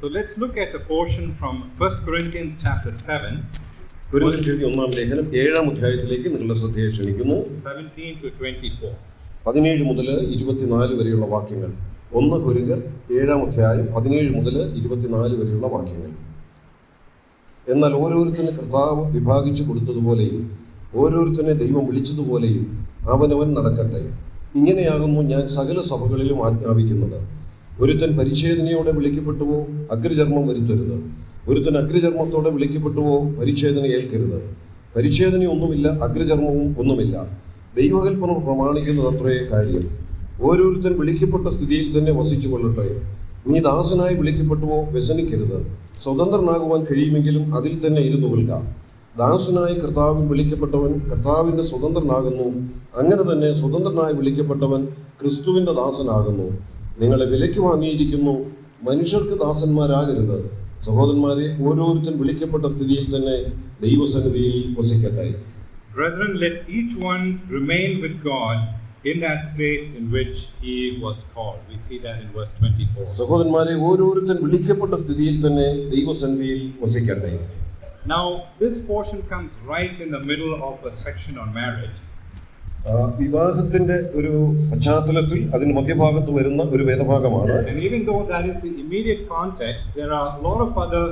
So let's look at a portion from 1 Corinthians chapter 7. കൊരിന്ത്യർ ഒന്നാം ലേഖനം 7-ാം അധ്യായത്തിലേക്ക് നിങ്ങളുടെ ശ്രദ്ധയെ ക്ഷണിക്കുന്നു. 17 to 24. 17 മുതൽ 24 വരെയുള്ള വാക്യങ്ങൾ. 1 കൊരിന്ത്യർ 7-ാം അധ്യായം 17 മുതൽ 24 വരെയുള്ള വാക്യങ്ങൾ. എന്നാൽ ഓരോരുത്തരും കർത്താവ് വിഭാഗിച്ചു കൊടുത്തതുപോലെയും ഓരോരുത്തരെ ദൈവം വിളിച്ചതുപോലെയും അവനവൻ നടക്കട്ടെ. ഇങ്ങനെയാകുന്നു ഞാൻ സകല സഭകളിലും ആജ്ഞാപിക്കുന്നത്. ഒരുത്തൻ പരിച്ഛേദനയോടെ വിളിക്കപ്പെട്ടുവോ അഗ്രചർമ്മം വരുത്തരുത്. ഒരുത്തൻ അഗ്രചർമ്മത്തോടെ വിളിക്കപ്പെട്ടുവോ പരിച്ഛേദന ഏൽക്കരുത്. പരിച്ഛേദനയൊന്നുമില്ല, അഗ്രചർമ്മവും ഒന്നുമില്ല. ദൈവകൽപ്പന പ്രമാണിക്കുന്നത് അത്രയേ കാര്യം. ഓരോരുത്തൻ വിളിക്കപ്പെട്ട സ്ഥിതിയിൽ തന്നെ വസിച്ചു കൊള്ളട്ടെ. നീ ദാസനായി വിളിക്കപ്പെട്ടുവോ വ്യസനിക്കരുത്. സ്വതന്ത്രനാകുവാൻ കഴിയുമെങ്കിലും അതിൽ തന്നെ ഇരുന്നു കൊള്ളുക. ദാസനായി കർത്താവിൽ വിളിക്കപ്പെട്ടവൻ കർത്താവിൻ്റെ സ്വതന്ത്രനാകുന്നു. അങ്ങനെ തന്നെ സ്വതന്ത്രനായി വിളിക്കപ്പെട്ടവൻ ക്രിസ്തുവിൻ്റെ ദാസനാകുന്നു. നിങ്ങളെ വിലയ്ക്ക് വാങ്ങിയിരിക്കുന്നു, മനുഷ്യർക്ക് ദാസന്മാരാകരുത്. സഹോദരന്മാരെ, ഓരോരുത്തൻ വിളിക്കപ്പെട്ട സ്ഥിതിയിൽ തന്നെ ദൈവസന്നിധിയിൽ വസിക്കട്ടെ. Brethren, let each one remain with God in that state in which he was called. We see that in verse 24. സഹോദരന്മാരെ, ഓരോരുത്തൻ വിളിക്കപ്പെട്ട സ്ഥിതിയിൽ തന്നെ ദൈവസന്നിധിയിൽ വസിക്കട്ടെ. Now, this portion comes right in the middle of a section on marriage. വിവാഹത്തിന്റെ ഒരു പശ്ചാത്തലത്തിൽ അതിന് മധ്യഭാഗത്ത് വരുന്ന ഒരു വേദഭാഗമാണ്. And even though that is the immediate context, there are a lot of other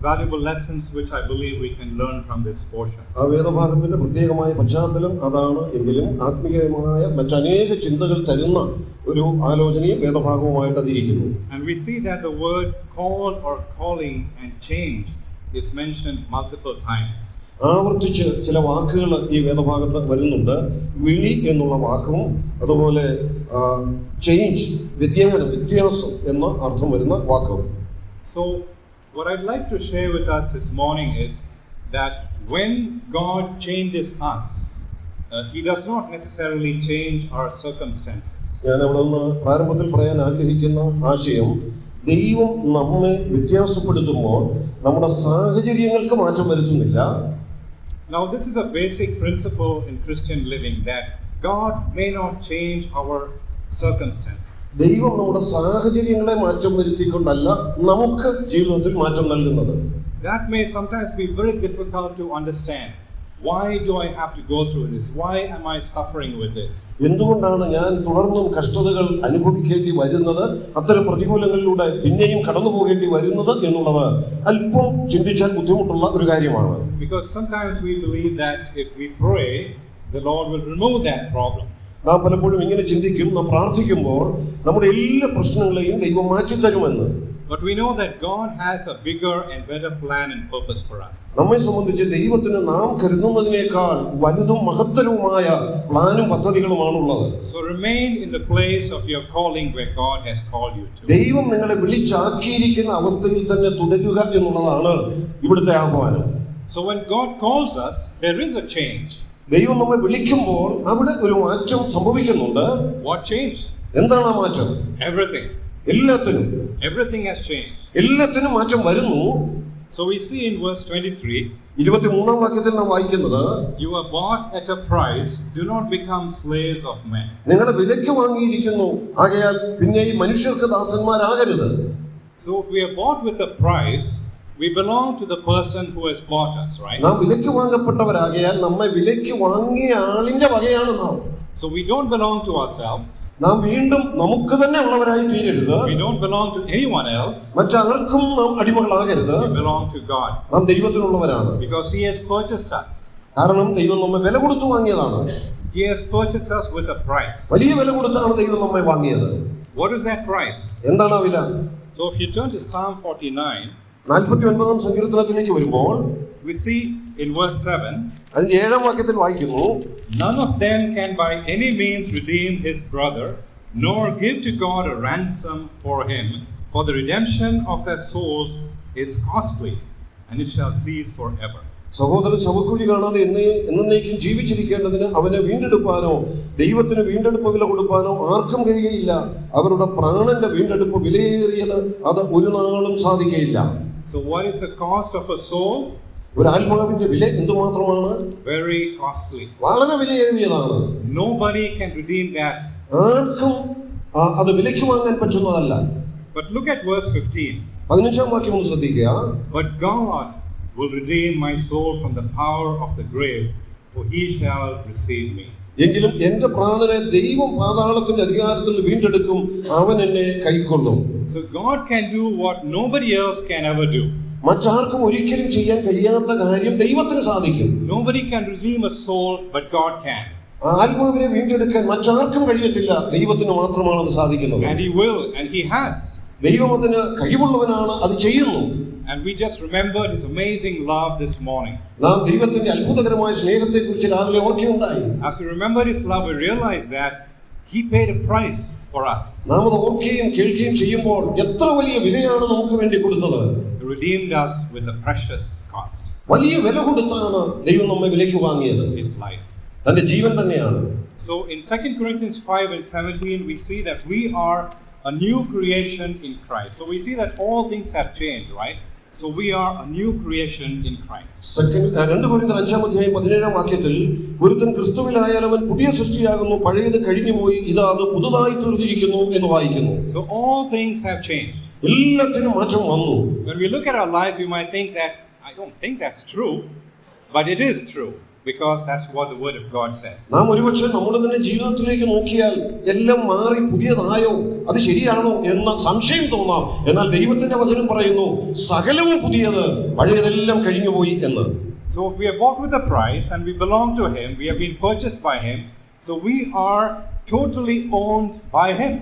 valuable lessons which I believe we can learn from this portion. ആ വേദഭാഗത്തിന്റെ പ്രത്യേകമായ പശ്ചാത്തലം അതാണ് എങ്കിലും ആത്മീയമായ മറ്റനേക ചിന്തകൾ തരുന്ന ഒരു ആലോചനയും വേദഭാഗവുമായിട്ട് അതിരിക്കുന്നു. And we see that the word call or calling and change is mentioned multiple times. ആവർത്തിച്ച് ചില വാക്കുകൾ ഈ വേദഭാഗത്ത് വരുന്നുണ്ട്. വിളി എന്നുള്ള വാക്കും അതുപോലെ ചേഞ്ച്, വ്യത്യാസം എന്ന അർത്ഥം വരുന്ന വാക്കും. So what I'd like to share with us this morning is that when God changes us, he does not necessarily change our circumstances. ഞാൻ അവിടെ നിന്ന് പ്രാരംഭത്തിൽ പറയാൻ ആഗ്രഹിക്കുന്ന ആശയം, ദൈവം നമ്മെ വ്യത്യാസപ്പെടുത്തുമ്പോൾ നമ്മുടെ സാഹചര്യങ്ങൾക്ക് മാറ്റം വരുത്തുന്നില്ല. Now this is a basic principle in Christian living, that God may not change our circumstances. ദൈവം നമ്മുടെ സാഹചര്യങ്ങളെ മാറ്റം വരുത്തിക്കൊണ്ടല്ല നമുക്ക് ജീവിതത്തിൽ മാറ്റം നൽകുന്നത്. That may sometimes be very difficult to understand. Why do I have to go through this? Why am I suffering with this? എന്തുകൊണ്ടാണ് ഞാൻ തുടർന്നും കഷ്ടതകൾ അനുഭവിക്കേണ്ടി വരുന്നത്, അത്തരം പ്രതികൂലങ്ങളിലൂടെ പിന്നെയും കടന്നു പോകേണ്ടി വരുന്നത് എന്നുള്ളത് അല്പം ചിന്തിച്ചാൽ ബുദ്ധിമുട്ടുള്ള ഒരു കാര്യമാണ്. Because sometimes we believe that if we pray, the Lord will remove that problem. നാം പലപ്പോഴും ഇങ്ങനെ ചിന്തിക്കും, നാം പ്രാർത്ഥിക്കുമ്പോൾ നമ്മുടെ എല്ലാ പ്രശ്നങ്ങളെയും ദൈവം മാറ്റിത്തരുമെന്ന്. But we know that God has a bigger and better plan and purpose for us. നമ്മെ സംബന്ധിച്ച് ദൈവത്തിന് നാം കരുതുന്നതിനേക്കാൾ വലുതും മഹത്തരവുമായ പ്ലാനും പദ്ധതികളുമാണുള്ളത്. So remain in the place of your calling where God has called you to. ദൈവം നിങ്ങളെ വിളിച്ചാക്കിയിരിക്കുന്ന അവസ്ഥയിൽ തന്നെ തുടരുക എന്നുള്ളതാണ് ഇവിടുത്തെ ആഹ്വാനം. So when God calls us, there is a change. ദൈവം നമ്മെ വിളിക്കുമ്പോൾ അവിടെ ഒരു മാറ്റം സംഭവിക്കുന്നുണ്ട്. What change? എന്താണ് ആ മാറ്റം? Everything. എല്ലാത്തിനും. Everything has changed. എല്ലാത്തിനും മാറ്റം വരുന്നു. So we see in verse 23, 23-ാം വാക്യത്തിൽ നാം വായിക്കുന്നത്, you are bought at a price, do not become slaves of men. നിങ്ങളെ വിലയ്ക്ക് വാങ്ങിയിരിക്കുന്നു, ആകയാൽ പിന്നെ ഈ മനുഷ്യർക്ക് ദാസന്മാരാകരുത്. So if we are bought with a price, we belong to the person who has bought us, right? നാം വിലയ്ക്ക് വാങ്ങപ്പെട്ടവരാകയാൽ നമ്മെ വിലയ്ക്ക് വാങ്ങിയ ആളിന്റെ വകയാണ് നാം. So we don't belong to ourselves. നാം വീണ്ടും നമുക്ക് തന്നെ ഉള്ളവരായി തീരരുത്. We don't belong to anyone else. മറ്റാർക്കും നാം അടിമകളാകരുത്. We belong to God. നാം ദൈവത്തിനുള്ളവരാണ്. Because he has purchased us. കാരണം ദൈവം നമ്മെ വില കൊടുത്തു വാങ്ങിയതാണ്. He has purchased us with a price. വലിയ വില കൊടുത്താണ് ദൈവം നമ്മെ വാങ്ങിയത്. What is that price? എന്താണ് ആ വില? So if you turn to Psalm 49, 49-ാം സങ്കീർത്തനത്തിലേക്ക് വരുമ്പോൾ we see in verse 7, അതിന്റെ 7-ാം വാക്യത്തിൽ വായിക്കുന്നു, none of them can by any means redeem his brother, nor give to God a ransom for him, for the redemption of their souls is costly, and it shall cease forever. സഹോദരൻ ശവക്കുഴി കാണാതെ എന്നേക്കും ജീവിച്ചിരിക്കേണ്ടതിന് അവനെ വീണ്ടെടുപ്പാനോ ദൈവത്തിന് വീണ്ടെടുപ്പ് വില കൊടുപ്പാനോ ആർക്കും കഴിയുകയില്ല. അവരുടെ പ്രാണന്റെ വീണ്ടെടുപ്പ് വിലയേറിയത്, അത് ഒരു നാളും സാധിക്കുകയില്ല. So what is the cost of a soul? ഒരു ആത്മാവിന്റെ വില എന്തുമാത്രമാണ്? Very costly. വളരെ വിലയേറിയതാണ്. Nobody can redeem that. ആർക്കും അത് വിലയ്ക്ക് വാങ്ങാൻ പറ്റുന്നതല്ല. But look at verse 15. 15-ാം വാക്യം ഒന്ന് ശ്രദ്ധിക്കുക. But God will redeem my soul from the power of the grave, for he shall receive me. എങ്കിലും എന്റെ പ്രാണനെ ദൈവം പാതാളത്തിന്റെ അധികാരത്തിൽ വീണ്ടെടുക്കും, അവൻ എന്നെ കൈക്കൊള്ളും. So God can do what nobody else can ever do. മറ്റാർക്കും ഒരിക്കലും ചെയ്യാൻ കഴിയാത്ത കാര്യം ദൈവത്തിന് സാധിക്കും. Nobody can redeem a soul, but God can. ആത്മാവിനെ വീണ്ടെടുക്കാൻ മറ്റാർക്കും കഴിയത്തില്ല, ദൈവത്തിന് മാത്രമാണ് അത് സാധിക്കുന്നത്. And he will, and he has. ദൈവം അതിന് കഴിവുള്ളവനാണ്, അത് ചെയ്യുന്നു. And we just remembered his amazing love this morning. നാം ദൈവത്തിന്റെ അത്ഭുതകരമായ സ്നേഹത്തെക്കുറിച്ച് രാവിലെ ഓർക്കുകയുണ്ടായി. As we remember his love, we realize that he paid a price for us. നാം അത് ഓർക്കുകയും കേൾക്കുകയും ചെയ്യുമ്പോൾ എത്ര വലിയ വിലയാണ് നമുക്ക് വേണ്ടി കൊടുത്തത്. He redeemed us with a precious cost. വലിയ വില കൊടുത്താണ് ദൈവം നമ്മെ വിലയ്ക്ക് വാങ്ങിയത്. His life. തന്റെ ജീവൻ തന്നെയാണ്. So in 2 Corinthians 5:17 we see that we are a new creation in Christ. So we see that all things have changed, right? So we are a new creation in Christ. 2 കൊരിന്ത്യർ 5:17 വാക്യത്തിൽ ഒരുത്തൻ ക്രിസ്തുവിലായാൽ അവൻ പുതിയ സൃഷ്ടിയാകുന്നു, പഴയത് കഴിഞ്ഞുപോയി, ഇതാ അത് പുതുതായി തീർന്നിരിക്കുന്നു എന്ന് വായിക്കുന്നു. So all things have changed. എല്ലാത്തിനും മാറ്റം വന്നു. When we look at our lives, we might think that I don't think that's true, but it is true. Because that's what the word of God says. നാം ഒരുപക്ഷേ നമ്മുടെ തന്നെ ജീവിതത്തിലേക്ക് നോക്കിയാൽ എല്ലാം മാറി പുതിയതായോ, അത് ശരിയാണോ എന്ന സംശയം തോന്നാം. എന്നാൽ ദൈവത്തിന്റെ വചനം പറയുന്നു സകലവും പുതിയത്, പഴയതെല്ലാം കഴിഞ്ഞുപോയി എന്ന്. So if we are bought with a price and we belong to him, we have been purchased by him, so we are totally owned by him.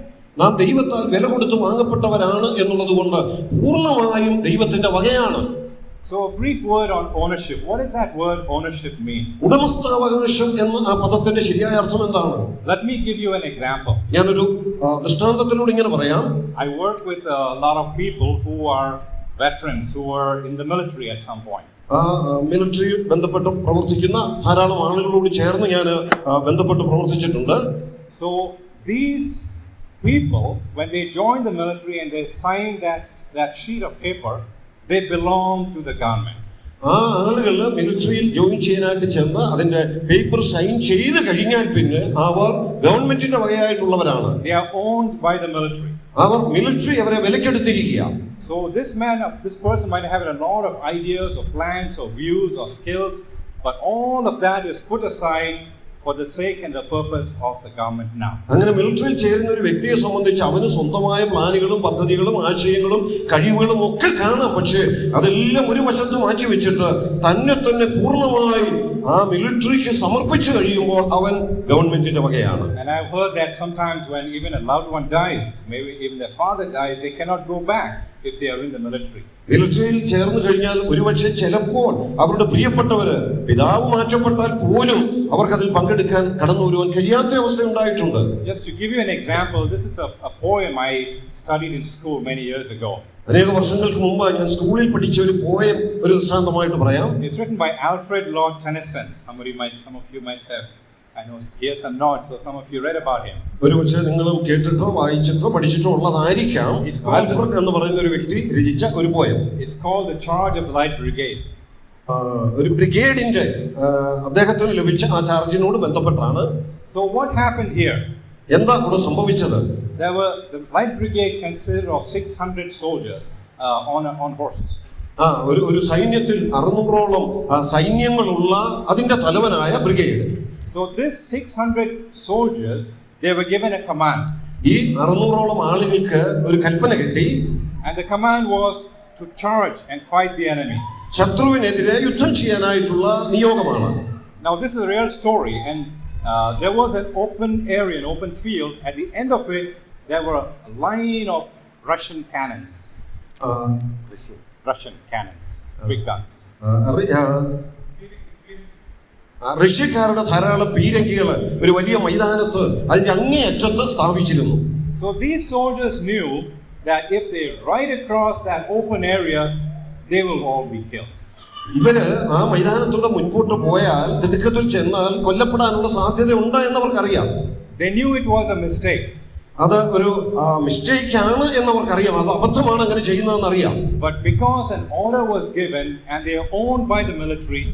നാം ദൈവത്താൽ വില കൊടുത്ത് വാങ്ങപ്പെട്ടവരാണ് എന്നുള്ളത് കൊണ്ട് പൂർണ്ണമായും ദൈവത്തിന്റെ വകയാണ്. So a brief word on ownership. What does that word ownership mean? ഉടമസ്ഥാവകാശം എന്ന ആ പദത്തിന്റെ ശരിയായ അർത്ഥം എന്താണ്? Let me give you an example. ഞാനൊരു ദൃഷ്ടാന്തത്തിലൂടെ ഇങ്ങനെ പറയാം. I work with a lot of people who are veterans who were in the military at some point. Military ബന്ധപ്പെട്ട് പ്രവർത്തിക്കുന്ന ധാരാളം ആളുകളോട് ചേർന്ന് ഞാൻ ബന്ധപ്പെട്ട് പ്രവർത്തിച്ചിട്ടുണ്ട്. So these people, when they join the military and they sign that sheet of paper, they belong to the government. ആ ആളുകൾ മിലിറ്ററിയിൽ ജോയിൻ ചെയ്യാനായിട്ട് ചെന്ന് അതിന്റെ പേപ്പർ സൈൻ ചെയ്ത് കഴിഞ്ഞാൽ പിന്നെ അവർ ഗവൺമെന്റിന്റെ വകയായിട്ടുള്ളവരാണ്. They are owned by the military. അവർ മിലിറ്ററി അവരെ വിലക്കെടുത്തിരിക്കുക. So this person might have a lot of ideas or plans or views or skills, but all of that is put aside for the sake and the purpose of the government now. അങ്ങനെ മിലിറ്ററിയിൽ ചേരുന്ന ഒരു വ്യക്തിയെ സംബന്ധിച്ച് അവന് സ്വന്തമായ പ്ലാനുകളും പദ്ധതികളും ആശയങ്ങളും കഴിവുകളും ഒക്കെ കാണാം. പക്ഷേ അതെല്ലാം ഒരു വശത്ത് മാറ്റി വെച്ചിട്ട് തന്നെ പൂർണ്ണമായി ആ മിലിറ്ററിക്ക് സമർപ്പിച്ചു കഴിയുമ്പോൾ അവൻ ഗവൺമെന്റിന്റെ വകയാണ്. And I've heard that sometimes when even a loved one dies, maybe even their father dies, they cannot go back if they are in the military. മിലിറ്ററിയിൽ ചേർന്ന് കഴിഞ്ഞാൽ ഒരുപക്ഷെ ചിലപ്പോൾ അവരുടെ പ്രിയപ്പെട്ടവര് പിതാവ് മാറ്റപ്പെട്ടാൽ പോലും അവർക്ക് അതിൽ പങ്കെടുക്കാൻ കടന്നു വരുവാൻ കഴിയാത്ത അവസ്ഥ ഉണ്ടായിട്ടുണ്ട്. Just to give you an example, this is a poem I studied in school many years ago. അനേക വർഷങ്ങൾക്ക് മുമ്പ് ഞാൻ സ്കൂളിൽ പഠിച്ച ഒരു പോയം ഒരു ദൃഷ്ടാന്തമായിട്ട് പറയാം. It's written by Alfred Lord Tennyson. Some of you might have, I know, yes and nods, so some of you read about him. ഒരുപക്ഷെ നിങ്ങളും കേട്ടിട്ടോ വായിച്ചിട്ടോ പഠിച്ചിട്ടോ ഉള്ളതായിരിക്കാം. ആൽഫ്രഡ് എന്ന് പറയുന്ന ഒരു വ്യക്തി രചിച്ച ഒരു poem. It's called The Charge of the Light Brigade. ഒരു ബ്രിഗേഡിന്റെ അദ്ദേഹത്തിന് ലഭിച്ച ആ ചാർജിനോട് ബന്ധപ്പെട്ടാണ്. So what happened here? എന്താ ഇവിടെ സംഭവിച്ചത്? The Light Brigade consisted of 600 soldiers on horses. ഒരു സൈന്യത്തിൽ 600ഓളം സൈന്യങ്ങളുള്ള അതിന്റെ തലവനായ brigade. So this 600 soldiers, they were given a command. ഈ 600ഓളം ആളുകൾക്ക് ഒരു കൽപ്പന കിട്ടി. And the command was to charge and fight the enemy. ശത്രുവിനെതിരെ യുദ്ധം ചെയ്യാനായിട്ടുള്ള നിയോഗമാണ്. Now this is a real story, and there was an open area, an open field. At the end of it, there were a line of Russian cannons. Big guns. റഷ്യക്കാരുടെ ധാരാളം പീരങ്കികൾ ഒരു വലിയ മൈതാനത്ത് അതിന്റെ അങ്ങേയറ്റത്ത് സ്ഥാപിച്ചിരുന്നു. So these soldiers knew that if they ride across that open area, they will all be killed. ഇവര് ആ മൈതാനത്തൂടെ മുൻപോട്ട് പോയാൽ തിടുക്കത്തിൽ ചെന്നാൽ കൊല്ലപ്പെടാനുള്ള സാധ്യത ഉണ്ട് എന്നവർക്കറിയാം. They knew it was a mistake. അത് ഒരു മിസ്റ്റേക്ക് ആണ് എന്നവർക്കറിയാം. അത് അബദ്ധമാണ് അങ്ങനെ ചെയ്യുന്നതെന്ന് അറിയാം. But because an order was given and they are owned by the military,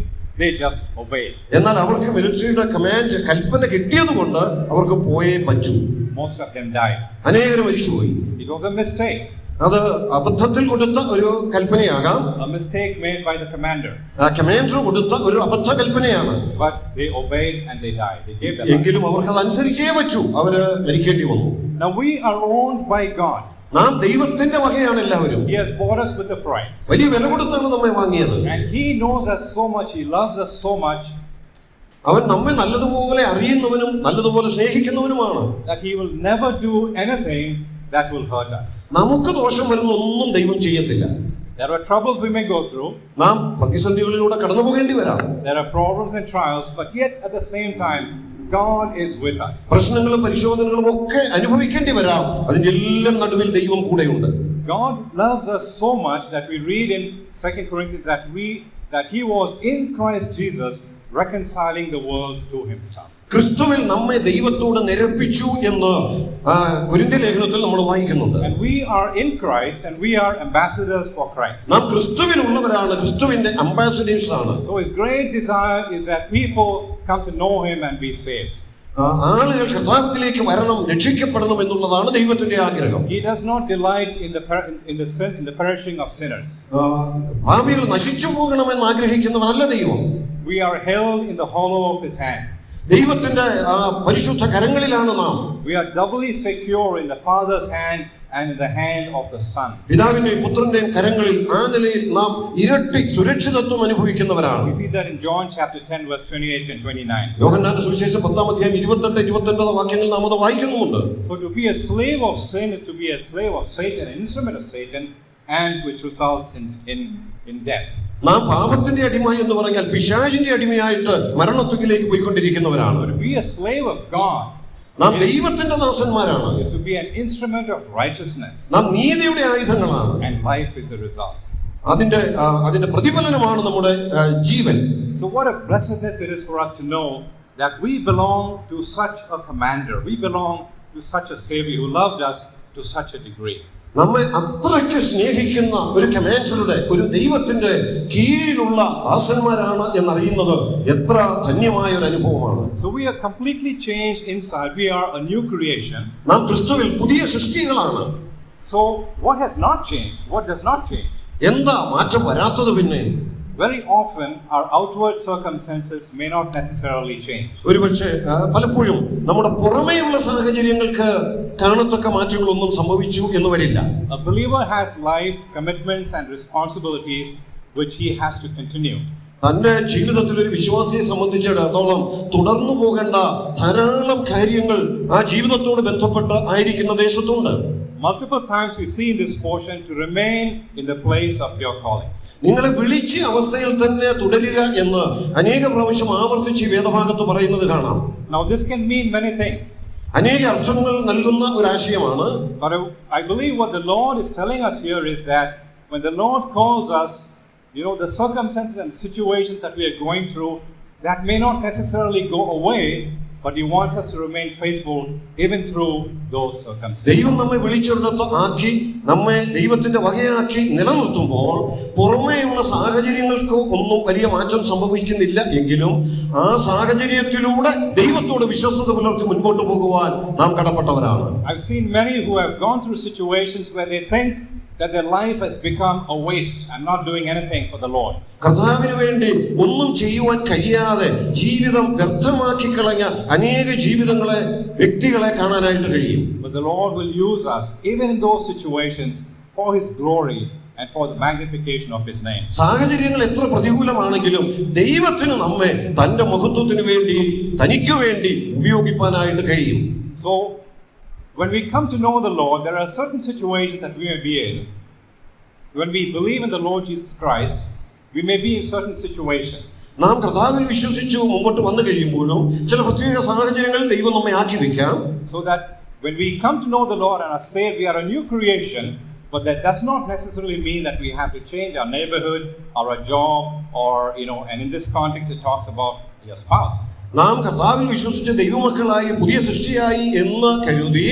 they just obeyed. എന്നാൽ അവർക്ക് മിലിറ്ററിയുടെ കമാൻഡ് കൽപ്പന കിട്ടിയതുകൊണ്ട് അവർക്ക് പോയേ പറ്റൂ. Most of them died. അനേകർ മരിച്ചുപോയി. It was a mistake. അത് അബദ്ധത്തിൽ കൊടുത്ത ഒരു കൽപ്പനയാകാം. A mistake made by the commander. Commander കൊടുത്ത ഒരു അബദ്ധ കൽപ്പനയാണ്. But they obeyed and they died. They gave their life. എങ്കിലും അവർക്ക് അത് അനുസരിച്ചേ പറ്റൂ, അവര് മരിക്കേണ്ടി വന്നു. Now we are owned by God. നാം ദൈവത്തിന്റെ വകയാണ് എല്ലാവരും. He has bought us with a price. വലിയ വില കൊടുത്താണ് നമ്മെ വാങ്ങിയത്. And he knows us so much, he loves us so much. അവൻ നമ്മെ നല്ലതുപോലെ അറിയുന്നവനും നല്ലതുപോലെ സ്നേഹിക്കുന്നവനുമാണ്. That he will never do anything that will hurt us. നമുക്ക് ദോഷം വരുന്ന ഒന്നും ദൈവം ചെയ്യത്തില്ല. There are troubles we may go through. നാം പ്രതിസന്ധികളിലൂടെ കടന്നു പോകേണ്ടി വരാം. There are problems and trials, but yet at the same time God is with us. പ്രശ്നങ്ങളും പരിശോധനകളും ഒക്കെ അനുഭവിക്കേണ്ടി വരാം. അതിന്റെ എല്ലാം നടുവിൽ ദൈവം കൂടെയുണ്ട്. God loves us so much that we read in 2 Corinthians that he was in Christ Jesus reconciling the world to himself. ക്രിസ്തുവിൽ നമ്മെ ദൈവത്തോട് നിരപ്പിച്ചു എന്ന് കൊരിന്ത്യർ ലേഖനത്തിൽ നമ്മൾ വായിക്കുന്നുണ്ട്. And we are in Christ and we are ambassadors for Christ. നാം ക്രിസ്തുവിനുള്ളവരാണ്, ക്രിസ്തുവിന്റെ ambassadors ആണ്. So his great desire is that people come to know him and be saved. ആളുകൾ കർത്താവിലേക്ക് വരണം, രക്ഷിക്കപ്പെടണം എന്നുള്ളതാണ് ദൈവത്തിന്റെ ആഗ്രഹം. He does not delight in the perishing of sinners. പാപികൾ നശിച്ചു പോകണമെന്ന് ആഗ്രഹിക്കുന്നവനല്ല ദൈവം. We are held in the hollow of his hand. ദൈവത്തിന്റെ പരിശുദ്ധ കരങ്ങളിലാണ് നാം. We are doubly secure in the Father's hand and in the hand of the Son. പിതാവിന്റെയും പുത്രന്റെയും കരങ്ങളിൽ ആ നിലയിൽ നാം ഇരട്ടി സുരക്ഷിതത്വം അനുഭവിക്കുന്നവരാണ്. We see that in John chapter 10 verse 28 and 29. യോഹന്നാന്റെ സുവിശേഷം 10-ാം അധ്യായം 28-29 വാക്യങ്ങൾ നാം അത് വായിക്കുന്നുണ്ട്. So to be a slave of sin is to be a slave of Satan, an instrument of Satan, and which results in death. നാം പാപത്തിന്റെ അടിമ എന്ന് പറഞ്ഞാൽ പിശാചിന്റെ അടിമയായിട്ട് മരണത്തിലേക്ക് പോയിക്കൊണ്ടിരിക്കുന്നവരാണ്. To be a slave of God, നാം ദൈവത്തിന്റെ ദാസന്മാരാണ്. is to be an instrument of righteousness. നാം നീതിയുടെ ആയുധങ്ങളാണ്. And life is a result. അതിന്റെ പ്രതിഫലനമാണ് നമ്മുടെ ജീവൻ. So what a blessedness it is for us to know that we belong to such a commander. We belong to such a Savior who loved us to such a degree. നമ്മെ അത്രയ്ക്ക് സ്നേഹിക്കുന്ന ഒരു കമാൻഡറുടെ, ഒരു ദൈവത്തിന്റെ കീഴിലുള്ള ദാസന്മാരാണ് എന്നറിയുന്നത് എത്ര ധന്യമായ ഒരു അനുഭവമാണ്. So we are completely changed inside. We are a new creation. നാം ക്രിസ്തുവിൽ പുതിയ സൃഷ്ടികളാണ്. So what has not changed? What does not change? എന്താ മാറ്റം വരാത്തത്? പിന്നെ very often our outward circumstances may not necessarily change. ഒരുപക്ഷേ പലപ്പോഴും നമ്മുടെ പുറമേയുള്ള സാഹചര്യങ്ങൾക്ക് കാണത്തക്ക മാറ്റങ്ങളൊന്നും സംഭവിച്ചു എന്ന് വരില്ല. A believer has life, commitments and responsibilities which he has to continue. തന്റെ ജീവിതത്തിൽ ഒരു വിശ്വാസിയെ സംബന്ധിച്ചിടത്തോളം തുടർന്നു പോകേണ്ട ധാരാളം കാര്യങ്ങൾ ആ ജീവിതത്തോട് ബന്ധപ്പെട്ട് ആയിരിക്കുന്ന ദേശത്തുണ്ട്. Multiple times we see in this portion to remain in the place of your calling. നിങ്ങളെ വിളിച്ച അവസ്ഥയിൽ തന്നെ തുടരുക എന്ന് അനേക പ്രാവശ്യം ആവർത്തിച്ച് വേദഭാഗത്ത് പറയുന്നത് കാണാം. Now this can mean many things. അനേക അർത്ഥങ്ങൾ നൽകുന്ന ഒരു ആശയമാണ്. But I believe what the Lord is telling us here is that when the Lord calls us, the circumstances and situations that we are going through, that may not necessarily go away, but he wants us to remain faithful even through those circumstances. ദൈവം നമ്മെ വിളിച്ചിടത്ത് ആക്കി നമ്മെ ദൈവത്തിന്റെ വകയാക്കി നിലനിർത്തുമ്പോൾ പുറമേയുള്ള സാഹചര്യങ്ങൾക്ക് ഒന്നും വലിയ മാറ്റം സംഭവിക്കുന്നില്ല എങ്കിലും ആ സാഹചര്യത്തിലൂടെ ദൈവത്തോട് വിശ്വസ്തത പുലർത്തി മുൻപോട്ട് പോകുവാൻ നാം കടപ്പെട്ടവരാണ്. I've seen many who have gone through situations where they think that their life has become a waste and not doing anything for the Lord. കർത്താവിന് വേണ്ടി ഒന്നും ചെയ്യുവാൻ കഴിയാതെ ജീവിതം വ്യർത്ഥമാക്കി കളഞ്ഞ അനേക ജീവിതങ്ങളെ, വ്യക്തികളെ കാണാനായിട്ട് കഴിയും. But the Lord will use us even in those situations for his glory and for the magnification of his name. സാഹചര്യങ്ങൾ എത്ര പ്രതികൂലമാണെങ്കിലും ദൈവത്തിന് നമ്മെ തന്റെ മഹത്വത്തിന് വേണ്ടി, തനിക്ക് വേണ്ടി ഉപയോഗിക്കാനായിട്ട് കഴിയും. So when we come to know the Lord, there are certain situations that we may be in. When we believe in the Lord Jesus Christ, we may be in certain situations. നാം കർത്താവിൽ വിശ്വസിച്ചു മുമ്പോട്ട് വന്നു കഴിയുമ്പോഴും ചില പ്രത്യേക സാഹചര്യങ്ങളിൽ ദൈവം നമ്മെ ആക്കി വെക്കാം. So that when we come to know the Lord and are saved, we are a new creation, but that does not necessarily mean that we have to change our neighborhood or a job or, and in this context it talks about your spouse. നാം കർത്താവിൽ വിശ്വസിച്ച ദൈവമക്കളായി പുതിയ സൃഷ്ടിയായി എന്ന് കരുതി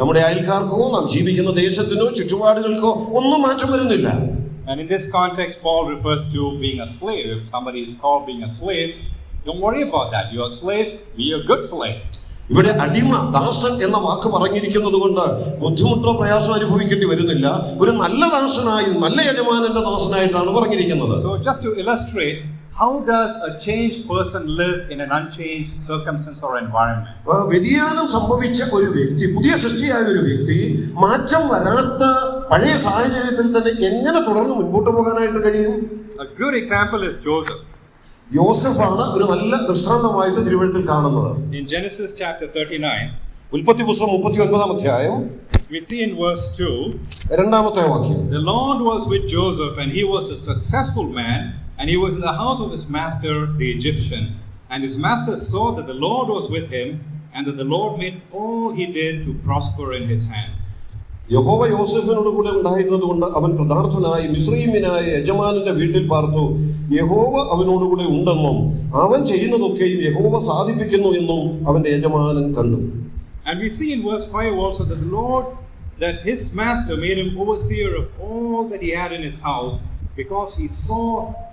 നമ്മുടെ അയൽക്കാർക്കോ നാം ജീവിക്കുന്ന ദേശത്തിനോ ചുറ്റുപാടുകൾക്കോ ഒന്നും മാറ്റം വരുന്നില്ല. And in this context, Paul refers to being a slave. If somebody is called being a slave, don't worry about that. You're a slave, be a good slave. ഇവിടെ അടിമ, ദാസൻ എന്ന വാക്ക് പറഞ്ഞിരിക്കുന്നത് കൊണ്ട് ബുദ്ധിമുട്ടോ പ്രയാസം അനുഭവിക്കേണ്ടി വരുന്നില്ല. ഒരു നല്ല ദാസനായി, നല്ല യജമാനന്റെ ദാസനായിട്ടാണ് പറഞ്ഞിരിക്കുന്നത്. So just to illustrate, how does a changed person live in an unchanged circumstance or environment? വ്യതിയാനം സംഭവിച്ച ഒരു വ്യക്തി, പുതിയ സൃഷ്ടിയായ ഒരു വ്യക്തി, മാറ്റം വരാത്ത പഴയ സാഹചര്യത്തിൽ തന്നെ എങ്ങനെ തുടർന്ന് മുൻപോട്ട് പോകാനായിട്ട് കഴിയും? A good example is Joseph. യോസഫാണ് ഒരു നല്ല ദൃഷ്ടാന്തമായിട്ട് തിരുവെഴുത്തിൽ കാണുന്നത്. In Genesis chapter 39, ഉൽപ്പത്തി പുസ്തകം 39-ാം അധ്യായം we see in verse 2, രണ്ടാമത്തെ വാക്യം, the Lord was with Joseph and he was a successful man and he was in the house of his master the Egyptian, and his master saw that the Lord was with him and that the Lord made all he did to prosper in his hand. യഹോവ യോസേഫിനോട് കൂടെ ഉണ്ടായിരുന്നത് കൊണ്ട് അവൻ കൃതാർത്ഥനായി മിസ്രയീമ്യനായ യജമാനന്റെ വീട്ടിൽ പാർത്തു. യഹോവ അവനോടുകൂടെ ഉണ്ടെന്നും അവൻ ചെയ്യുന്നതൊക്കെയും യഹോവ സാധിപ്പിക്കുന്നു എന്നും അവന്റെ യജമാനൻ കണ്ടു. And we see in verse 5 also that the Lord, that his master made him overseer of all that he had in his house, because he saw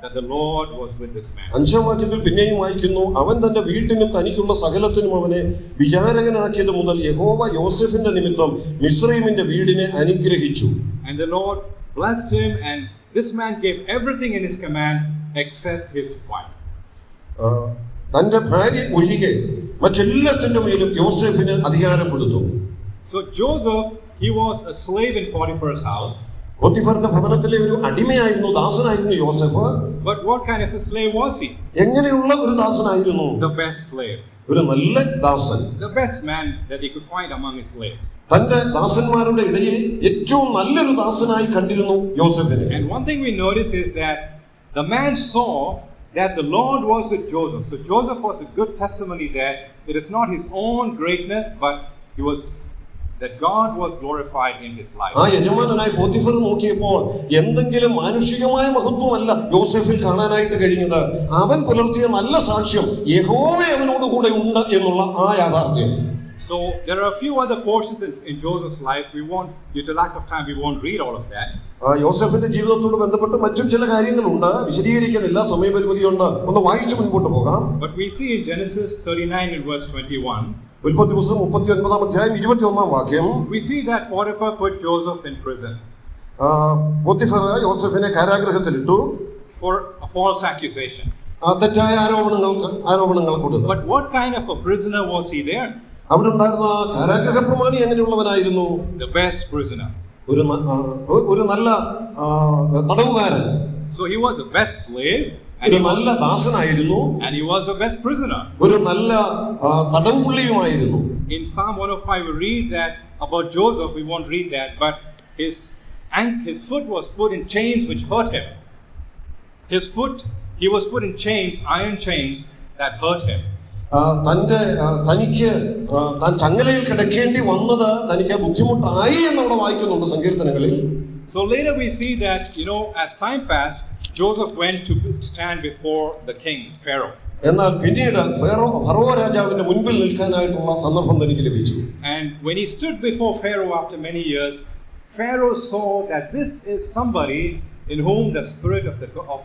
that the Lord was with this man. അഞ്ചാം വാക്യത്തിൽ പിന്നെയും വായിക്കുന്നു, അവൻ തന്റെ വീട്ടിനും തനിക്കുള്ള സകലത്തിനും അവനെ വിചാരകനാക്കിയത് മുതൽ യഹോവ യോസേഫിന്റെ നിമിത്തം മിസ്രയീമിന്റെ വീടിനെ അനുഗ്രഹിച്ചു. And the Lord blessed him, and this man gave everything in his command except his wife. തന്റെ ഭാര്യ ഒഴികെ മറ്റെല്ലാത്തിന്റെ മേലും യോസേഫിന് അധികാരം കൊടുത്തു. So Joseph, he was a slave in Potiphar's house. പോത്തിഫറിന്റെ ഭവനത്തിലെ ഒരു അടിമയായിരുന്നു, ദാസനായിരുന്നു യോസേഫ്. But what kind of a slave was he? എങ്ങനെയുള്ള ഒരു ദാസനായിരുന്നു? The best slave. ഒരു നല്ല ദാസൻ. The best man that he could find among his slaves. തന്റെ ദാസന്മാരുടെ ഇടയിൽ ഏറ്റവും നല്ലൊരു ദാസനായി കണ്ടിരുന്നു യോസേഫിനെ. And one thing we notice is that the man saw that the Lord was with Joseph. So Joseph was a good testimony that it is not his own greatness, but he was that God was glorified in his life. ആ യജമാനനായ Potiphar നോക്കിയപ്പോൾ എന്തെങ്കിലും മാനുഷികമായ മഹത്വമല്ല യോസേഫിൽ കാണാനായിട്ട് കഴിഞ്ഞത്. അവൻ പുലർത്തിയ നല്ല സാക്ഷ്യം യഹോവ അവനോട് കൂടെ ഉണ്ട് എന്നുള്ള ആ യാഥാർത്ഥ്യം. So there are a few other portions in Joseph's life. Due to lack of time, we won't read all of that. യോസേഫിന്റെ ജീവിതത്തോട് ബന്ധപ്പെട്ട് മറ്റും ചില കാര്യങ്ങളുണ്ട്, വിശദീകരിക്കുന്നില്ല, സമയപരിമിതിയുണ്ട്. ഒന്ന് വായിച്ചു മുൻപോട്ട് പോകാം. But we see in Genesis 39 and verse 21, ഉൽപ്പത്തി പുസ്തകം 39-ാം അധ്യായം 21-ാം വാക്യം, we see that Potiphar put Joseph in prison Potiphar യോസേഫിനെ കാരാഗൃഹത്തിലിട്ടു for a false accusation. തെറ്റായ ആരോപണങ്ങൾ കൊടുത്തു. But what kind of a prisoner was he there? അവിടെ ഉണ്ടായിരുന്ന കാരാഗൃഹ പ്രമാണി എങ്ങനെയുള്ളവനായിരുന്നു? The best prisoner. ഒരു നല്ല തടവുകാരൻ. So he was the best slave, ഒരു നല്ല ദാസനായിരുന്നു, and he was the best prisoner. ഒരു നല്ല തടവുപുള്ളിയുമായിരുന്നു. In Psalm 105 we read that about Joseph. We won't read that, but his foot was put in chains which hurt him. He was put in chains, iron chains that hurt him. തനിക്ക് താൻ ചങ്ങലയിൽ കിടക്കേണ്ടി വന്നത് തനിക്ക് ബുദ്ധിമുട്ടായി എന്നവിടെ വായിക്കുന്നുണ്ട് സങ്കീർത്തനങ്ങളിൽ. So later we see that, as time passed, Joseph went to stand before the king Pharaoh. എന്നാൽ പിന്നീട് Faro രാജാവിന്റെ മുൻപിൽ നിൽക്കാനായിട്ടുള്ള സന്ദർഭം തനിക്ക് ലഭിച്ചു. And when he stood before Pharaoh after many years, Pharaoh saw that this is somebody in whom the spirit of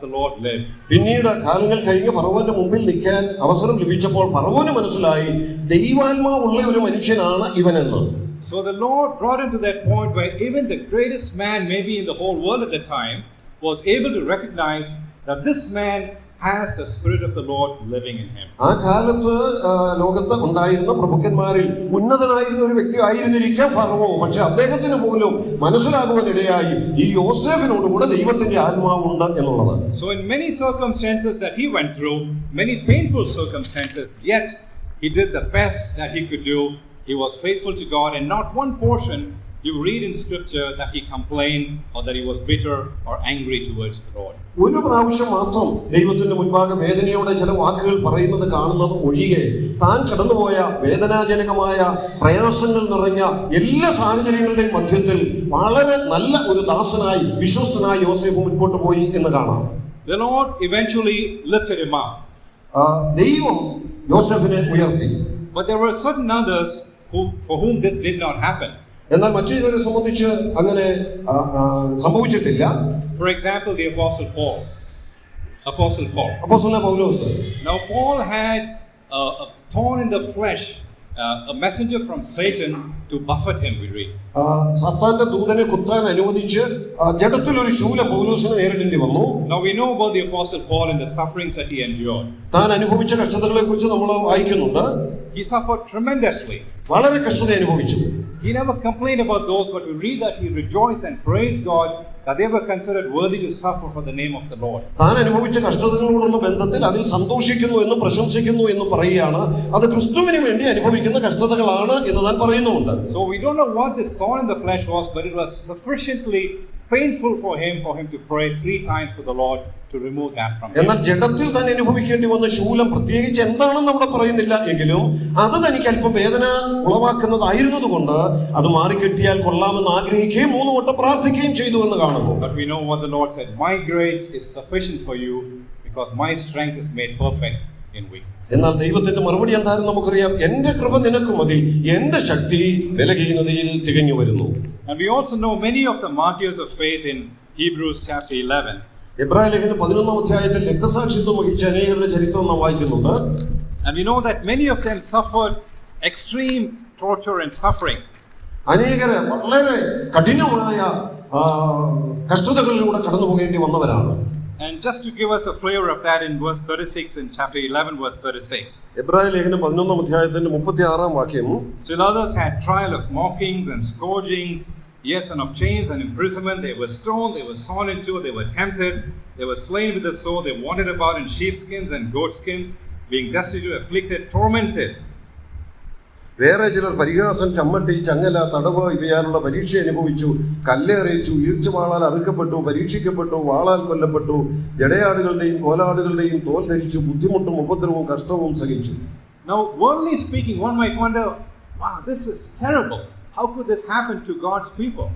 the Lord lives. പിന്നീട് കാലങ്ങൾ കഴിഞ്ഞ് ഫറവോന്റെ മുമ്പിൽ നിൽക്കാൻ അവസരം ലഭിച്ചപ്പോൾ ഫറവോന് മനസ്സിലായി ദൈവാത്മാവുള്ള ഒരു മനുഷ്യനാണ് ഇവനെന്ന്. So the Lord brought him to that point where even the greatest man maybe in the whole world at the time was able to recognize that this man has the spirit of the Lord living in him. ആ കാലത്ത് ലോകത്ത് ഉണ്ടായിരുന്ന പ്രഭുക്കന്മാരിൽ ഉന്നതനായിരുന്ന ഒരു വ്യക്തി ആയിരുന്നിരിക്കാം ഫറവോ. പക്ഷെ അദ്ദേഹത്തിന് പോലും മനസ്സിലാകുവാനിടയായി ഈ യോസേഫിനോട് കൂടെ ദൈവത്തിന്റെ ആത്മാവുണ്ട് എന്നുള്ളത്. So in many circumstances that he went through, many painful circumstances, yet he did the best that he could do. He was faithful to God, and not one portion you read in scripture that he complained or that he was bitter or angry towards the Lord. ഒരു പ്രാവശ്യം മാത്രം ദൈവത്തിന്റെ മുൻപാകെ വേദനയോടെ ചില വാക്കുകൾ പറയുന്നത് കാണുന്നത് ഒഴികെ താൻ കടന്നുപോയ വേദനാജനകമായ പ്രയാസങ്ങൾ നിറഞ്ഞ എല്ലാ സാഹചര്യങ്ങളുടെയും മധ്യത്തിൽ വളരെ നല്ല ഒരു ദാസനായി വിശ്വസ്തനായി യോസേഫ് മുൻപോട്ട് പോയി എന്ന് കാണാം. The Lord eventually lifted him up. ദൈവം യോസേഫിനെ ഉയർത്തി. But there were certain others for whom this did not happen. എന്നാൽ മറ്റു ചിലരെ സംബന്ധിച്ച് അങ്ങനെ സംഭവിച്ചിട്ടില്ല. For example, the Apostle Paul. അപ്പോസ്തലനായ പൗലോസ്. Now Paul had a thorn in the flesh a messenger from Satan to buffet him, we read. സാത്താന്റെ ദൂതനെ കുത്താൻ അനുവദിച്ച് ജഡത്തിൽ ഒരു ശൂലം പൗലോസിനെ നേരിടേണ്ടി വന്നു. Now we know about the apostle Paul and the sufferings that he endured. താൻ അനുഭവിച്ച കഷ്ടതകളെ കുറിച്ച് നമ്മൾ വായിക്കുന്നുണ്ട്. He suffered tremendously. വളരെ കഷ്ടത അനുഭവിച്ചു. He never complained about those, but we read that he rejoiced and praised God that they were considered worthy to suffer for the name of the Lord. താൻ അനുഭവിച്ച കഷ്ടതകളോടുള്ള ബന്ധത്തിൽ അതിൽ സന്തോഷിക്കുന്നു എന്ന് പ്രശംസിക്കുന്നു എന്ന് പറയുകയാണ്. അത് ക്രിസ്തുവിന് വേണ്ടി അനുഭവിക്കുന്ന കഷ്ടതകളാണ് എന്ന് താൻ പറയുന്നുണ്ട്. So we don't know what this thorn in the flesh was, but it was sufficiently painful for him to pray 3 times for the Lord to remove that from him. എന്നാൽ ജഡത്തിൽ തന്നെ അനുഭവിക്കേണ്ടി വന്ന ശൂലം പ്രത്യേകിച്ച് എന്താണെന്ന് അവിടെ പറയുന്നില്ല എങ്കിലും അത് തനിക്ക് അല്പം വേദന ഉളവാക്കുന്നതായിരുന്നതുകൊണ്ട് അത് മാറിക്കിട്ടിയാൽ കൊള്ളാമെന്ന് ആഗ്രഹിക്കുകയും 3 വട്ടം പ്രാർത്ഥിക്കുകയും ചെയ്തു എന്ന് കാണുന്നു. But we know what the Lord said, my grace is sufficient for you because my strength is made perfect in weakness. എന്നാൽ ദൈവത്തിന്റെ മറുപടി എന്താണെന്ന് നമുക്കറിയാം. എന്റെ കൃപ നിനക്ക് മതി, എന്റെ ശക്തി ബലഹീനതയിൽ തികഞ്ഞു വരുന്നു. And we also know many of the martyrs of faith in Hebrews chapter 11. എബ്രായ ലേഖനം 11-ാം അധ്യായത്തിൽ രക്തസാക്ഷിത്വം വഹിച്ച അനേകരുടെ ചരിത്രം നാം വായിക്കുന്നുണ്ട്. And we know that many of them suffered extreme torture and suffering. അനേകരെ വളരെ കഠിനമായ കഷ്ടതകളിലൂടെ കടന്നു പോകേണ്ടി വന്നവരാണ്. And just to give us a flavor of that, in verse 36 in chapter 11 verse 36. എബ്രായ ലേഖനം 11-ാം അധ്യായത്തിന്റെ 36-ാം വാക്യം. Still others had trial of mockings and scourgings, yes, and of chains and imprisonment. They were stoned, they were sawn in two, they were tempted, they were slain with the sword, they wandered about in sheepskins and goatskins, being destitute, afflicted, tormented. വേറെ ചിലർ പരിഹാസം, ചമ്മട്ടി, ചങ്ങല, തടവ് ഇവയാലുള്ള പരീക്ഷ അനുഭവിച്ചു, കല്ലേറേറ്റു, ഈർച്ചവാളാൽ അറുക്കപ്പെട്ടു, പരീക്ഷിക്കപ്പെട്ടു, വാളാൽ കൊല്ലപ്പെട്ടു, ജടയാടുകളുടെയും കോലാടുകളുടെയും തോൽ ധരിച്ചു, ബുദ്ധിമുട്ടും ഉപദ്രവവും കഷ്ടവും സഹിച്ചു. Now, worldly speaking, one might wonder, wow, this is terrible. How could this happen to God's people?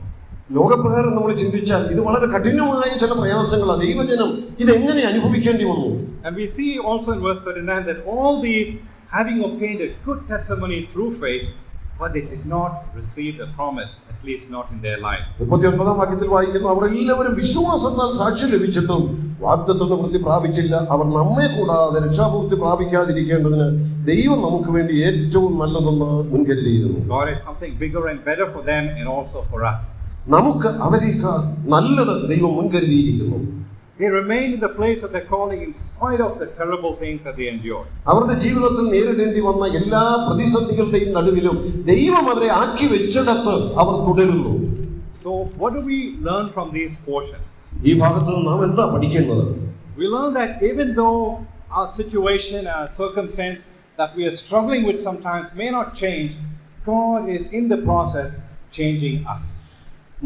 ലോകപ്രകാരം നമ്മൾ ചിന്തിച്ചാൽ ഇത് വളരെ കഠിനമായ ചില പ്രയാസങ്ങളാണ്. ദൈവജനം ഇതെങ്ങനെ അനുഭവിക്കേണ്ടി വന്നു? And we see also in verse 39 that all these having obtained a good testimony through faith, but they did not receive the promise, at least not in their life. 39-ാം വാക്യത്തിൽ വായിക്കുന്നു, അവർ എല്ലാവരും വിശ്വാസത്താൽ സാക്ഷ്യം ലഭിച്ചിട്ടും വാഗ്ദത്തം നിവൃത്തി പ്രാപിച്ചില്ല. അവർ നമ്മെ കൂടാതെ രക്ഷാപൂർത്തി പ്രാപിക്കാതിരിക്കേണ്ടതിന് ദൈവം നമുക്ക് വേണ്ടി ഏറ്റവും നല്ലതെന്ന് മുൻകരുതിയിരുന്നു. God has something bigger and better for them and also for us. നമുക്ക് അവരേക്കാൾ നല്ലത് ദൈവം മുൻകരുതിയിരിക്കുന്നു. They remained in the place of their calling in spite of the terrible things that they endured. അവരുടെ ജീവിതത്തിൽ നേരിടേണ്ടി വന്ന എല്ലാ പ്രതിസന്ധികളുടെയും നടുവിലും ദൈവം അവരെ ആക്കി വെച്ചിടത്ത് അവർ തുടരുന്നു. So what do we learn from these portions? ഈ ഭാഗത്ത് നാം എന്താ പഠിക്കുന്നത്? We learn that even though our situation, our circumstance that we are struggling with sometimes may not change, God is in the process changing us.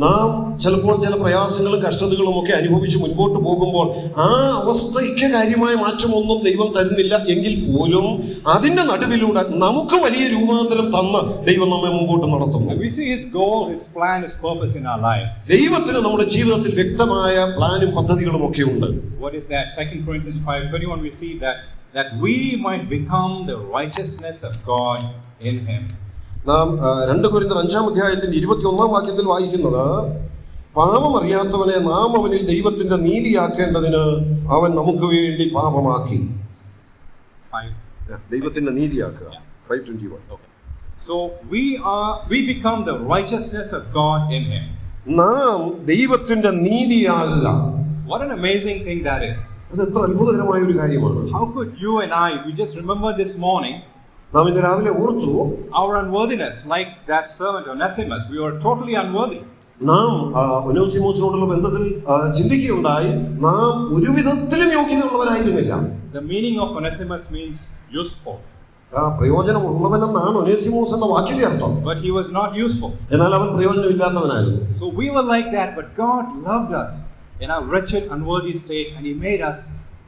നാം ചിലപ്പോൾ ചില പ്രയാസങ്ങളും കഷ്ടതകളും ഒക്കെ അനുഭവിച്ച് മുൻപോട്ട് പോകുമ്പോൾ ആ അവസ്ഥയ്ക്ക് കാര്യമായ മാറ്റമൊന്നും ദൈവം തരുന്നില്ല എങ്കിൽ പോലും അതിന്റെ നടുവിലൂടെ നമുക്ക് വലിയ രൂപാന്തരം തന്ന് ദൈവം നമ്മെ മുമ്പോട്ട് നടത്തുന്നു. We see his goal, his plan, his purpose in our lives. ദൈവത്തിന് നമ്മുടെ ജീവിതത്തിൽ വ്യക്തമായ പ്ലാനും പദ്ധതികളും ഒക്കെ ഉണ്ട്. What is that? 2 Corinthians 5:21 we see that we might become the righteousness of God in him. നാം 2 കൊരിന്ത്യർ 5-ാം അധ്യായത്തിന്റെ 21-ാം വാക്യത്തിൽ വായിക്കുന്നത്, പാപം അറിയാത്തവനെ നാം അവനിൽ ദൈവത്തിന്റെ നീതിയാക്കേണ്ടതിന് അവൻ നമുക്ക് വേണ്ടി പാപമാക്കി. ദൈവത്തിന്റെ നീതിയാക്കുക. 5:21. Okay. So we become the righteousness of God in him. നാം ദൈവത്തിന്റെ നീതിയാകുക. What an amazing thing that is. അത് എത്ര അത്ഭുതകരമായ ഒരു കാര്യമാണ്. How could you and I, we just remember this morning, നാം ഇന്ന് രാവിലെ ഓർത്തു our unworthiness, like that servant Onesimus, we were totally unworthy. നാം ഒനേസിമോസിനോടുള്ള ബന്ധത്തിൽ ചിന്തിക്കുകയുണ്ടായി, നാം ഒരു വിധത്തിലും യോഗ്യതയുള്ളവരായിരുന്നില്ല. The meaning of Onesimus means useful. പ്രയോജനമുള്ളവനെന്നാണ് Onesimus എന്ന വാക്കിന്റെ അർത്ഥം. But he was not useful. എന്നാൽ അവൻ പ്രയോജനമില്ലാത്തവനായിരുന്നു. So we were like that, but God loved us in our wretched, unworthy state, and he made us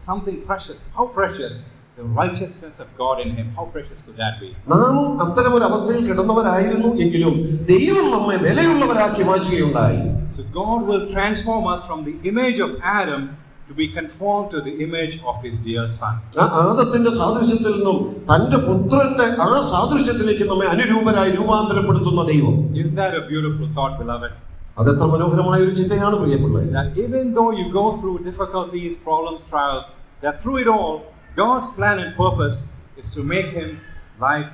something precious. How precious? The righteousness of God in him. How precious could that be? നാം അത്തരം ഒരു അവസ്ഥയിൽ കിടന്നവരായിരുന്നു എങ്കിലും ദൈവം നമ്മെ വിലയുള്ളവരാക്കി മാറ്റുകയുണ്ടായി. So God will transform us from the image of Adam to be conformed to the image of his dear son. ആദത്തിന്റെ സാദൃശ്യത്തിൽ നിന്നും തന്റെ പുത്രന്റെ ആ സാദൃശ്യത്തിലേക്ക് നമ്മെ അനുരൂപരായി രൂപാന്തരപ്പെടുത്തുന്ന ദൈവം. Isn't that a beautiful thought, beloved? അതെത്ര മനോഹരമായ ഒരു ചിന്തയാണ് പ്രിയപ്പെട്ടവരെ. That even though you go through difficulties, problems, trials, that through it all God's plan and purpose is to make him like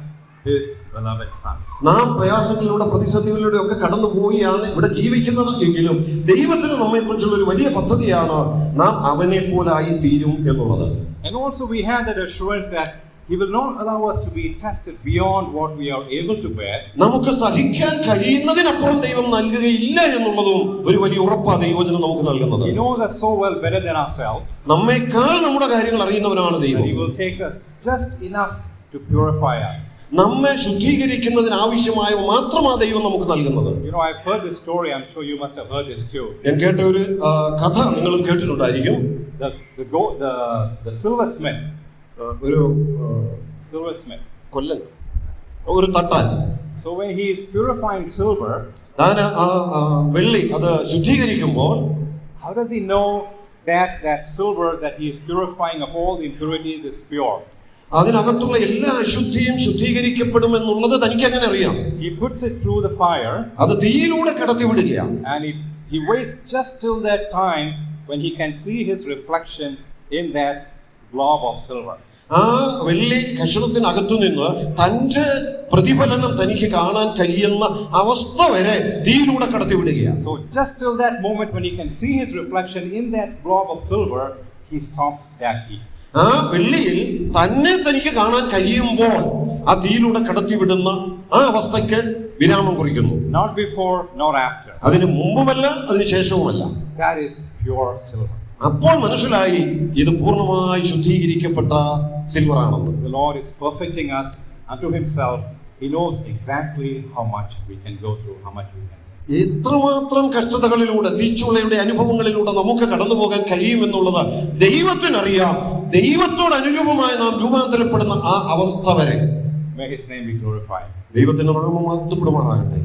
His beloved Son. നാം പ്രയാസങ്ങളിലൂടെ പ്രതിസന്ധികളിലൂടെ ഒക്കെ കടന്നുപോയാണ് ഇവിടെ ജീവിക്കുന്നത് എങ്കിലും ദൈവത്തിന് നമ്മെക്കുറിച്ചുള്ള ഒരു വലിയ പദ്ധതിയാണ് നാം അവനെ പോലായി തീരും എന്നുള്ളത്. And also we have that assurance that He will not allow us to be tested beyond what we are able to bear. നമുക്ക് സഹിക്കാൻ കഴിയുന്നതിനപ്പുറം ദൈവം നൽകുകയില്ല എന്നുള്ളതും ഒരു വലിയ ഉറപ്പാണ് ദൈവവചനം നമുക്ക് നൽകുന്നത്. He knows us so well, better than ourselves. നമ്മേക്കാൾ നമ്മുടെ കാര്യങ്ങൾ അറിയുന്നവനാണ് ദൈവം. He will take us just enough to purify us. നമ്മെ ശുദ്ധീകരിക്കുന്നതിന് ആവശ്യമായ മാത്രമാണ് ദൈവം നമുക്ക് നൽകുന്നത്. You know, I've heard this story. I'm sure you must have heard this too. ഞാൻ കേട്ട ഒരു കഥ നിങ്ങളും കേട്ടിട്ടുണ്ടായിരിക്കും. The silversmith. ഒരു കൊല്ലൻ, ഒരു തട്ടാൻ. So when he is purifying silver, താൻ വെള്ളി അത് ശുദ്ധീകരിക്കുമ്പോൾ, how does he know that silver that he is purifying of all the impurities is pure? അതിനകത്തുള്ള എല്ലാ അശുദ്ധിയും ശുദ്ധീകരിക്കപ്പെടുമെന്നുള്ളത് തനിക്ക് എങ്ങനെ അറിയാം? He puts it through the fire. അത് തീയിലൂടെ കടത്തിവിടുകയാണ്. And he waits just till that time when he can see his reflection in that glob of silver. ആ വെള്ളി കഷണത്തിനകത്തു നിന്ന് തന്റെ പ്രതിഫലനം തനിക്ക് കാണാൻ കഴിയുന്ന അവസ്ഥ വരെ തീയിലൂടെ കടത്തിവിടുകയാണ്. So just till that moment when he can see his reflection in that glob of silver, he stops that heat. ആ വെള്ളിയിൽ തന്നെ തനിക്ക് കാണാൻ കഴിയുമ്പോൾ ആ തീയിലൂടെ കടത്തിവിടുന്ന ആ അവസ്ഥയ്ക്ക് വിരാമം കുറിക്കുന്നു. Not before, not after. അതിന് മുമ്പുമല്ല, അതിന് ശേഷവുമല്ല. That is pure silver. അപ്പോൾ മനസ്സിലായി ഇത് പൂർണ്ണമായി ശുദ്ധീകരിക്കപ്പെട്ട സിൽവർ ആണെന്ന്. The Lord is perfecting us unto Himself. He knows exactly how much we can go through, how much we can take. എത്രമാത്രം കഷ്ടതകളിലൂടെ, തീച്ചുളയുടെ അനുഭവങ്ങളിലൂടെ നമുക്ക് കടന്നു പോകാൻ കഴിയുമെന്നുള്ളത് ദൈവത്തിനറിയാം. ദൈവത്തോട് അനുരൂപമായി നാം രൂപാന്തരപ്പെടുന്ന ആ അവസ്ഥ വരെ May His name be glorified. ദൈവത്തിന്റെ നാമം മഹത്വപ്പെടുമാറാകട്ടെ.